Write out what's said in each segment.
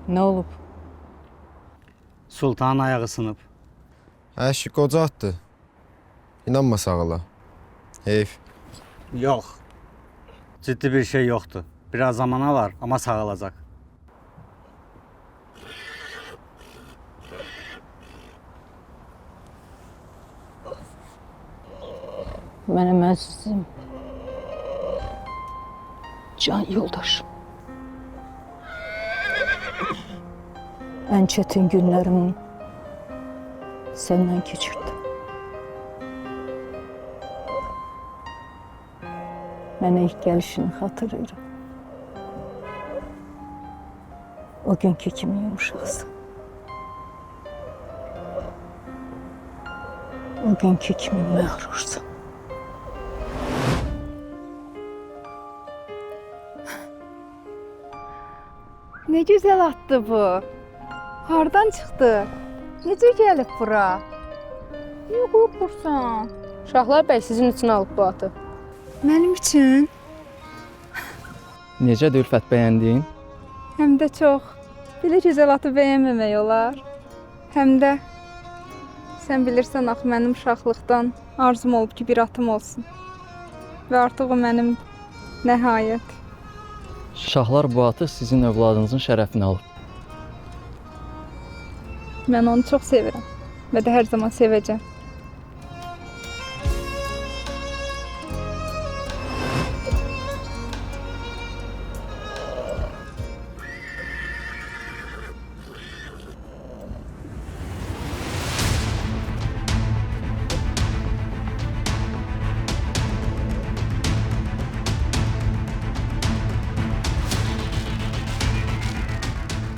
Nə olub? Sultanın ayağı sınıb. Əşi qoca atdı. İnanma sağala. Heyf. Yox. Ciddi bir şey yoxdur. Biraz zamana var ama sağalacaq. Mənim əzizim. Can yoldaşım. Ən çətin günlərimi səndən keçirdim. Mənə ilk gəlişini xatırlayıram. O günkü kimi yumuşaqsın. O günkü kimi məğrursun. Ne güzel attı bu. Hardan çıktı? Necə gəlib bura? Niyə qorxursan? Şahlar bəy sizin üçün alıb bu atı. Mənim üçün Necə Ülfət, bəyəndin? həm də çox. Belə gözəl atı bəyənməmək olar. Həm də sən bilirsən axı mənim uşaqlıqdan arzum olub ki, bir atım olsun. Və artıq o mənim nəhayət. Şahlar bu atı sizin övladınızın şərəfinə alıb. Mən onu çox sevirəm və də hər zaman sevəcəm.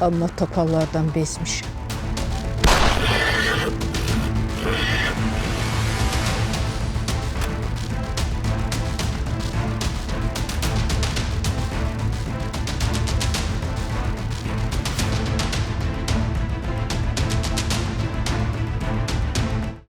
Amma topallardan bezmişəm.